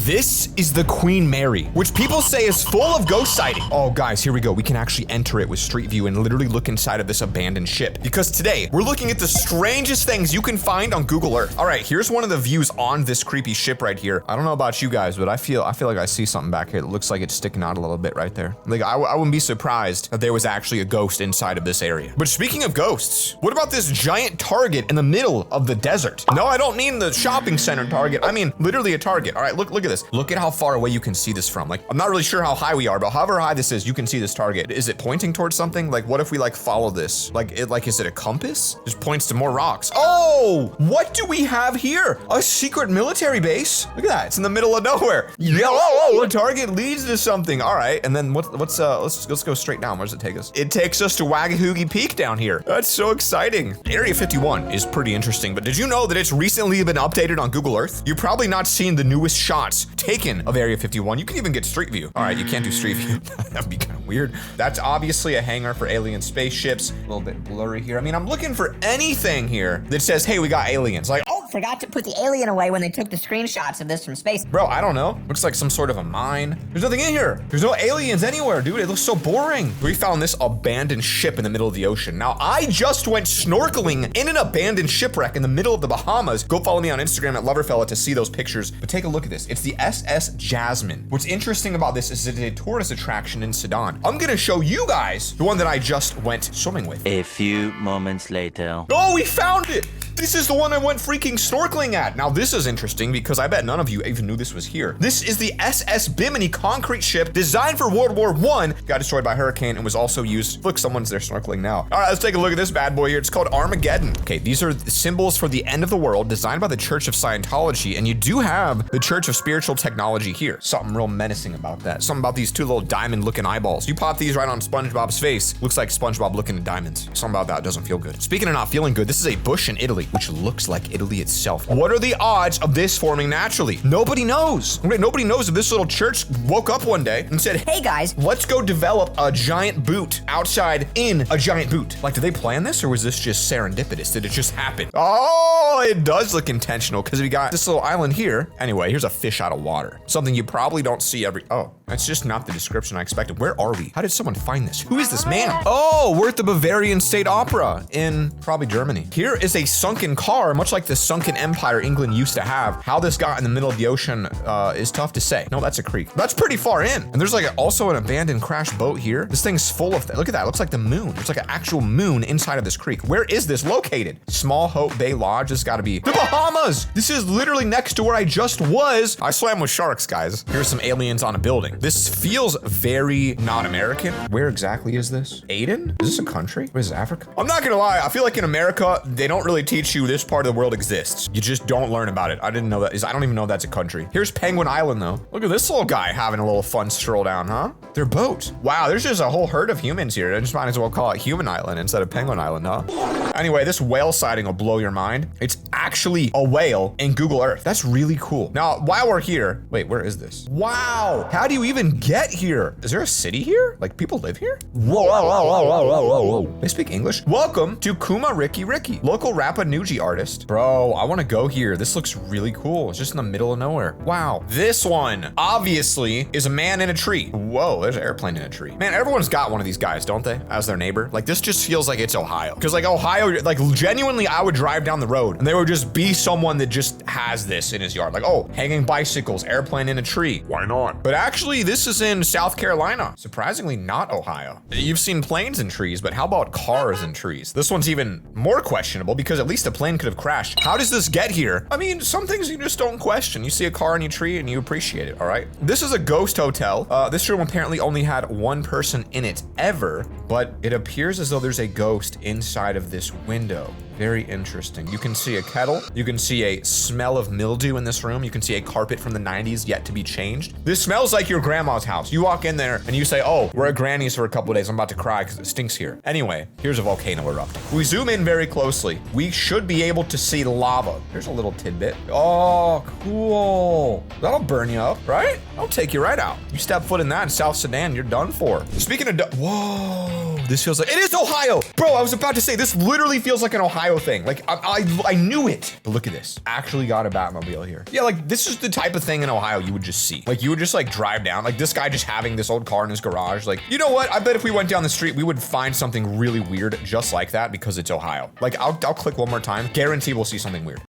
This is the Queen Mary, which people say is full of ghost sighting. Oh guys, here we go. We can actually enter it with Street View and literally look inside of this abandoned ship. Because today, we're looking at the strangest things you can find on Google Earth. All right, here's one of the views on this creepy ship right here. I don't know about you guys, but I feel like I see something back here that looks like it's sticking out a little bit right there. Like, I wouldn't be surprised if there was actually a ghost inside of this area. But speaking of ghosts, what about this giant Target in the middle of the desert? No, I don't mean the shopping center Target. I mean, literally a Target. All right, look at this. Look at how far away you can see this from. Like, I'm not really sure how high we are, but however high this is, you can see this Target. Is it pointing towards something? Like, what if we like follow this? Is it a compass? Just points to more rocks. Oh, what do we have here? A secret military base? Look at that. It's in the middle of nowhere. Yellow. A Target leads to something. All right, and then let's go straight down. Where does it take us? It takes us to Wagahoogie Peak down here. That's so exciting. Area 51 is pretty interesting, but did you know that it's recently been updated on Google Earth? You've probably not seen the newest shots taken of Area 51. You can even get Street View. All right, you can't do Street View. That'd be kind of weird. That's obviously a hangar for alien spaceships. A little bit blurry here. I mean, I'm looking for anything here that says, hey, we got aliens. Like, Oh, forgot to put the alien away when they took the screenshots of this from space. bro, I don't know. Looks like some sort of a mine. There's nothing in here. There's no aliens anywhere, dude. It looks so boring. We found this abandoned ship in the middle of the ocean. Now, I just went snorkeling in an abandoned shipwreck in the middle of the Bahamas. Go follow me on Instagram at Loverfella to see those pictures. But take a look at this. It's the SS Jasmine. What's interesting about this is it's a tourist attraction in Sudan. I'm gonna show you guys the one that I just went swimming with. A few moments later. Oh, we found it! This is the one I went freaking snorkeling at. Now this is interesting because I bet none of you even knew this was here. This is the SS Bimini concrete ship designed for World War I, got destroyed by a hurricane and was also used. Look, someone's there snorkeling now. All right, let's take a look at this bad boy here. It's called Armageddon. Okay, these are symbols for the end of the world designed by the Church of Scientology, and you do have the Church of Spiritual Technology here. Something real menacing about that. Something about these two little diamond looking eyeballs. You pop these right on SpongeBob's face. Looks like SpongeBob looking at diamonds. Something about that doesn't feel good. Speaking of not feeling good, this is a bush in Italy, which looks like Italy itself. What are the odds of this forming naturally? Nobody knows. Okay, nobody knows if this little church woke up one day and said, Hey guys, let's go develop a giant boot outside in a giant boot. Like, did they plan this or was this just serendipitous? Did it just happen? Oh, it does look intentional because we got this little island here. Anyway, here's a fish out of water. Something you probably don't see oh, that's just not the description I expected. Where are we? How did someone find this? Who is this man? Oh, we're at the Bavarian State Opera in probably Germany. Here is a sunken car, much like the sunken empire England used to have. How this got in the middle of the ocean is tough to say. No, that's a creek. That's pretty far in. And there's like also an abandoned crash boat here. This thing's full of, look at that. It looks like the moon. It's like an actual moon inside of this creek. Where is this located? Small Hope Bay Lodge. This gotta be the Bahamas. This is literally next to where I just was. I swam with sharks, guys. Here's some aliens on a building. This feels very not American. Where exactly is this? Aden? Is this a country? What is it, Africa? I'm not gonna lie. I feel like in America, they don't really teach you this part of the world exists. You just don't learn about it. I didn't know that. I don't even know that's a country. Here's Penguin Island though. Look at this little guy having a little fun stroll down, huh? Their boat. Wow, there's just a whole herd of humans here. I just might as well call it Human Island instead of Penguin Island, huh? Anyway, this whale sighting will blow your mind. It's actually a whale in Google Earth. That's really cool. Now, while we're here, wait, where is this? Wow, how do you even get here? Is there a city here? Like people live here? Whoa. They speak English? Welcome to Kuma Riki Riki, local Rapa Nuji artist. Bro, I wanna go here. This looks really cool. It's just in the middle of nowhere. Wow. This one, obviously, is a man in a tree. Whoa, there's an airplane in a tree. Man, everyone's got one of these guys, don't they? As their neighbor. Like, this just feels like it's Ohio. Because like Ohio, like genuinely, I would drive down the road and there would just be someone that just has this in his yard. Like, oh, hanging bicycles, airplane in a tree. Why not? But actually, this is in South Carolina. Surprisingly not Ohio. You've seen planes in trees, but how about cars in trees? This one's even more questionable because at least a plane could have crashed. How does this get here? I mean, some things you just don't question. You see a car in a tree and you appreciate it, all right? This is a ghost hotel. This room apparently only had one person in it ever, but it appears as though there's a ghost inside of this window. Very interesting. You can see a kettle. You can see a smell of mildew in this room. You can see a carpet from the 90s yet to be changed. This smells like your grandma's house. You walk in there and you say, oh, we're at Granny's for a couple of days. I'm about to cry because it stinks here. Anyway, here's a volcano erupting. We zoom in very closely. We should be able to see lava. Here's a little tidbit. Oh, cool. That'll burn you up, right? That'll take you right out. You step foot in that in South Sudan, you're done for. Speaking of, whoa. This feels like, it is Ohio. Bro, I was about to say, this literally feels like an Ohio thing. Like, I knew it. But look at this. Actually got a Batmobile here. Yeah, like, this is the type of thing in Ohio you would just see. Like, you would just like drive down. Like, this guy just having this old car in his garage. Like, you know what? I bet if we went down the street, we would find something really weird just like that because it's Ohio. Like, I'll click one more time. Guarantee we'll see something weird.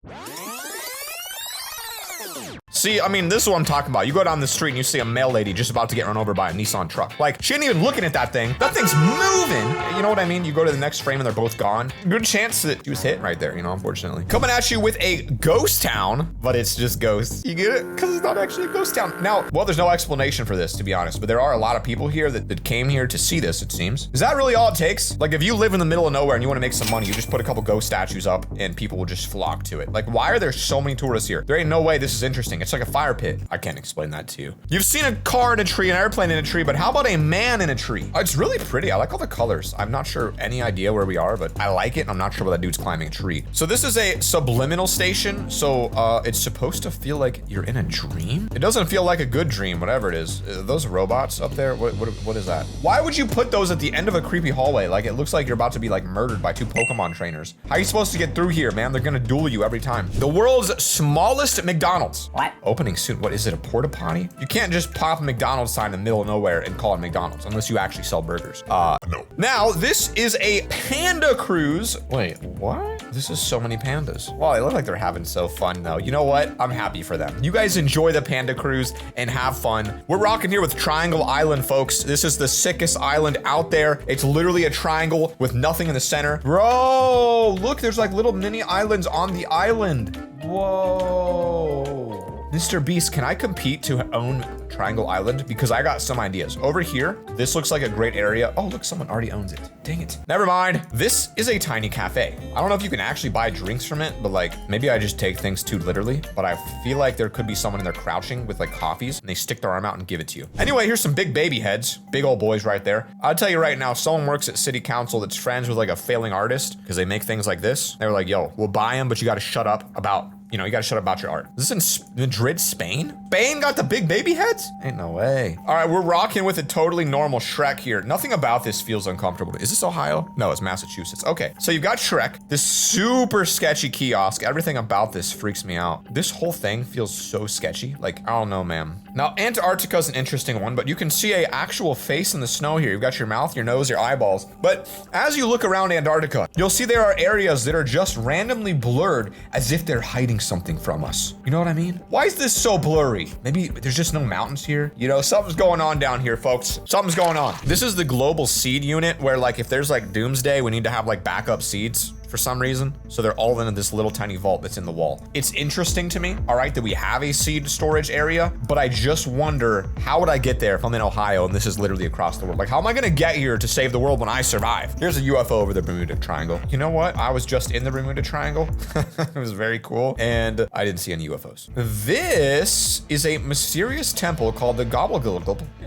See, I mean, this is what I'm talking about. You go down the street and you see a mail lady just about to get run over by a Nissan truck. Like, she ain't even looking at that thing. That thing's moving. You know what I mean? You go to the next frame and they're both gone. Good chance that she was hit right there, you know, unfortunately. Coming at you with a ghost town, but it's just ghosts. You get it? Because it's not actually a ghost town. Now, well, there's no explanation for this, to be honest, but there are a lot of people here that came here to see this, it seems. Is that really all it takes? Like, if you live in the middle of nowhere and you want to make some money, you just put a couple ghost statues up and people will just flock to it. Like, why are there so many tourists here? There ain't no way this is interesting. It's like a fire pit. I can't explain that to you. You've seen a car in a tree, an airplane in a tree, but how about a man in a tree? It's really pretty. I like all the colors. I'm not sure any idea where we are, but I like it. And I'm not sure why that dude's climbing a tree. So this is a subliminal station. So it's supposed to feel like you're in a dream. It doesn't feel like a good dream, whatever it is. Those robots up there, what is that? Why would you put those at the end of a creepy hallway? Like, it looks like you're about to be like murdered by two Pokemon trainers. How are you supposed to get through here, man? They're gonna duel you every time. The world's smallest McDonald's. What? Opening soon. What is it, a porta potty? You can't just pop a McDonald's sign in the middle of nowhere and call it McDonald's unless you actually sell burgers. No. Now, this is a panda cruise. Wait, what? This is so many pandas. Wow, they look like they're having so fun though. You know what? I'm happy for them. You guys enjoy the panda cruise and have fun. We're rocking here with Triangle Island, folks. This is the sickest island out there. It's literally a triangle with nothing in the center. Bro, look, there's like little mini islands on the island. Whoa. Mr. Beast, can I compete to own Triangle Island? Because I got some ideas. Over here, this looks like a great area. Oh, look, someone already owns it. Dang it. Never mind. This is a tiny cafe. I don't know if you can actually buy drinks from it, but like, maybe I just take things too literally, but I feel like there could be someone in there crouching with like coffees and they stick their arm out and give it to you. Anyway, here's some big baby heads. Big old boys right there. I'll tell you right now, someone works at city council that's friends with like a failing artist because they make things like this. They were like, yo, we'll buy them, but you got to shut up about, you know, you gotta shut up about your art. Is this in Madrid, Spain? Spain got the big baby heads? Ain't no way. All right, we're rocking with a totally normal Shrek here. Nothing about this feels uncomfortable. Is this Ohio? No, it's Massachusetts. Okay, so you've got Shrek, this super sketchy kiosk. Everything about this freaks me out. This whole thing feels so sketchy. Like, I don't know, man. Now, Antarctica is an interesting one, but you can see a actual face in the snow here. You've got your mouth, your nose, your eyeballs. But as you look around Antarctica, you'll see there are areas that are just randomly blurred as if they're hiding something from us. You know what I mean? Why is this so blurry? Maybe there's just no mountains here. You know, something's going on down here, folks. Something's going on. This is the global seed unit where like if there's like doomsday, we need to have like backup seeds for some reason. So they're all in this little tiny vault that's in the wall. It's interesting to me, all right, that we have a seed storage area, but I just wonder, how would I get there if I'm in Ohio and this is literally across the world? Like, how am I gonna get here to save the world when I survive? Here's a UFO over the Bermuda Triangle. You know what? I was just in the Bermuda Triangle. It was very cool, and I didn't see any UFOs. This is a mysterious temple called the Gobble.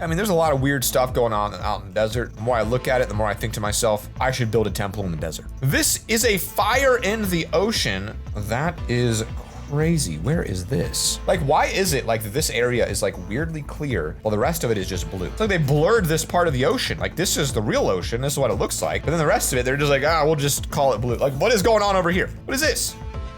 I mean, there's a lot of weird stuff going on out in the desert. The more I look at it, the more I think to myself, I should build a temple in the desert. This is a fire in the ocean. That is crazy. Where is this? Like, why is it like this area is like weirdly clear while the rest of it is just blue? It's like they blurred this part of the ocean. Like, this is the real ocean. This is what it looks like. But then the rest of it, they're just like, we'll just call it blue. Like, what is going on over here? What is this?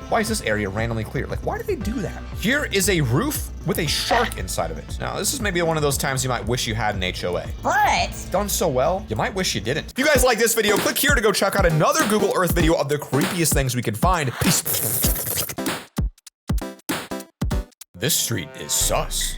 Why is this area randomly clear? Like, why do they do that? Here is a roof with a shark inside of it. Now, this is maybe one of those times you might wish you had an HOA. But Done so well, you might wish you didn't. If you guys like this video, click here to go check out another Google Earth video of the creepiest things we could find. Peace. This street is sus.